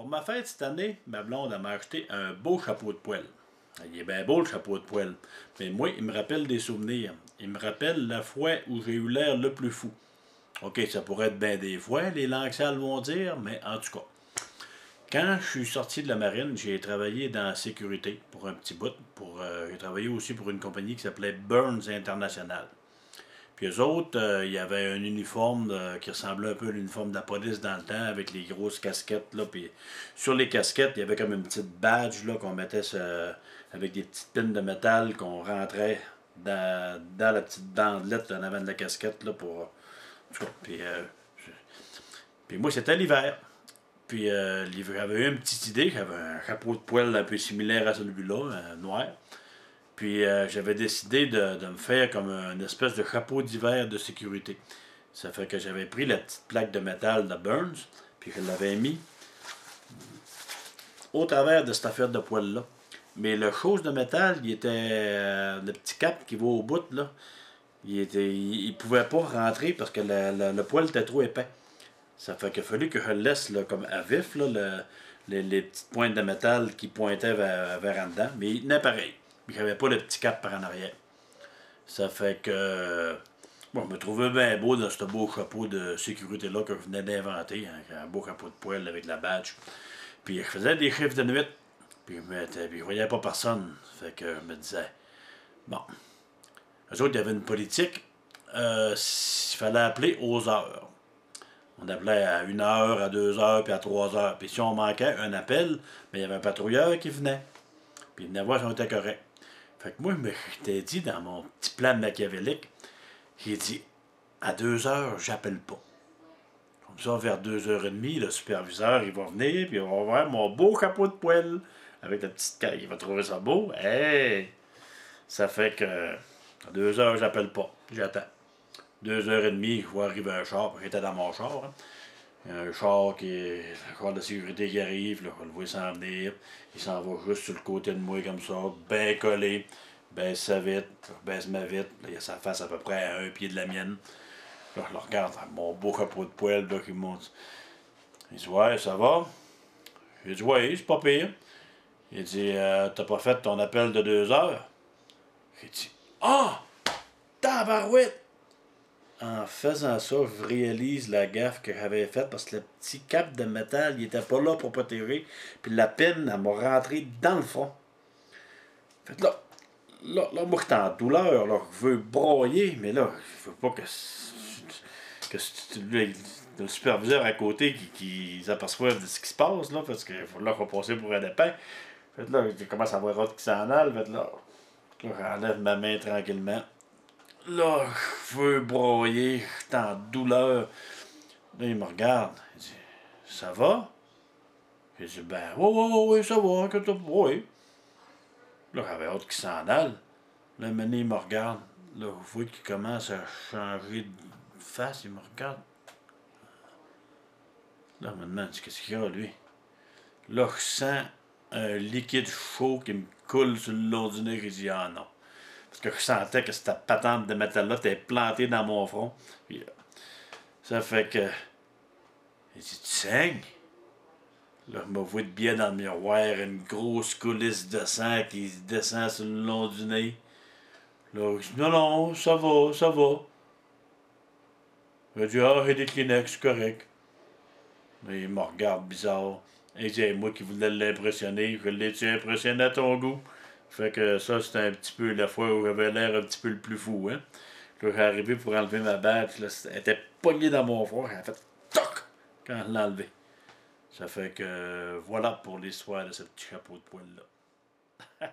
Pour ma fête cette année, ma blonde m'a acheté un beau chapeau de poêle. Il est bien beau le chapeau de poêle. Mais moi, il me rappelle des souvenirs. Il me rappelle la fois où j'ai eu l'air le plus fou. OK, ça pourrait être bien des fois, les langues sales vont dire, mais en tout cas. Quand je suis sorti de la marine, j'ai travaillé dans la sécurité pour un petit bout. J'ai travaillé aussi pour une compagnie qui s'appelait Burns International. Puis eux autres, il y avait un uniforme qui ressemblait un peu à l'uniforme de la police dans le temps, avec les grosses casquettes. Là, puis sur les casquettes, il y avait comme une petite badge là, qu'on mettait avec des petites pines de métal qu'on rentrait dans la petite bandelette en avant de la casquette. Là, pour, puis moi, c'était l'hiver. Puis j'avais eu une petite idée, j'avais un chapeau de poêle un peu similaire à celui-là, noir. Puis j'avais décidé de me faire comme une espèce de chapeau d'hiver de sécurité. Ça fait que j'avais pris la petite plaque de métal de Burns, puis je l'avais mis au travers de cette affaire de poêle-là. Mais le chose de métal, il était le petit cap qui va au bout, là, il pouvait pas rentrer parce que le poêle était trop épais. Ça fait qu'il a fallu que je le laisse là, comme à vif, là, les petites pointes de métal qui pointaient vers en dedans, mais il tenait pareil. Puis j'avais pas le petit cap par en arrière. Ça fait que bon, je me trouvais bien beau dans ce beau chapeau de sécurité-là que je venais d'inventer, hein, un beau chapeau de poêle avec la badge. Puis je faisais des chiffres de nuit, puis je voyais pas personne. Fait que je me disais, bon, eux autres, il y avait une politique, il fallait appeler aux heures. On appelait à 1 heure, à 2 heures, puis à 3 heures. Puis si on manquait un appel, mais il y avait un patrouilleur qui venait. Puis il venait voir si on était correct. Fait que moi, je m'étais dit dans mon petit plan machiavélique, j'ai dit, à 2 heures, j'appelle pas. Comme ça, vers 2h30, le superviseur, il va venir, puis il va voir mon beau chapeau de poêle avec la petite caille. Il va trouver ça beau. Hey! Ça fait que à 2 heures, j'appelle pas. J'attends. 2h30, je vois arriver un char. J'étais dans mon char. Hein. Un char un char de sécurité qui arrive, là, on le voit s'en venir. Il s'en va juste sur le côté de moi comme ça, bien collé. Baisse sa vitre, je baisse ma vitre. Là, il a sa face à peu près à 1 pied de la mienne. Là, je le regarde, mon beau chapeau de poêle là, qui monte. Il dit, ouais, ça va? J'ai dit, ouais, c'est pas pire. Il dit, t'as pas fait ton appel de 2 heures? J'ai dit, ah! Tabarouette! En faisant ça, je réalise la gaffe que j'avais faite parce que le petit cap de métal, il était pas là pour protéger. Puis la pine, elle m'a rentré dans le fond. Fait que là, moi, j'étais en douleur, là, je veux broyer, mais là, je veux pas que le superviseur à côté qui s'aperçoive de ce qui se passe, là, parce que là, il faut passer pour un épais. Fait que là, je commence à voir l'autre qui s'en aille, fait que là, j'enlève ma main tranquillement. Là, je veux broyer, je suis en douleur. Là, il me regarde. Il dit, ça va? J'ai dit, ben, oui, ça va, oui. Là, j'avais hâte qu'il s'en aille. Là, maintenant, il me regarde. Là, je vois qu'il commence à changer de face. Il me regarde. Là, je me demande, qu'est-ce qu'il y a, lui? Là, je sens un liquide chaud qui me coule sur le long du nez. J'ai dit, ah non. Parce que je sentais que cette patente de métal-là était plantée dans mon front. Puis, ça fait que. Il dit, tu saignes? Là, je me vois de bien dans le miroir, une grosse coulisse de sang qui descend sur le long du nez. Là, je dis, non, ça va, ça va. Il dit, ah, j'ai des Kleenex, c'est correct. Mais il me regarde bizarre. Il dit, hey, moi qui voulais l'impressionner, je l'ai-tu impressionné à ton goût? Fait que ça, c'était un petit peu la fois où j'avais l'air un petit peu le plus fou, hein. Là, j'ai arrivé pour enlever ma badge, là, elle était pognée dans mon front, elle a fait toc quand je l'ai enlevé. Ça fait que voilà pour l'histoire de ce petit chapeau de poêle-là.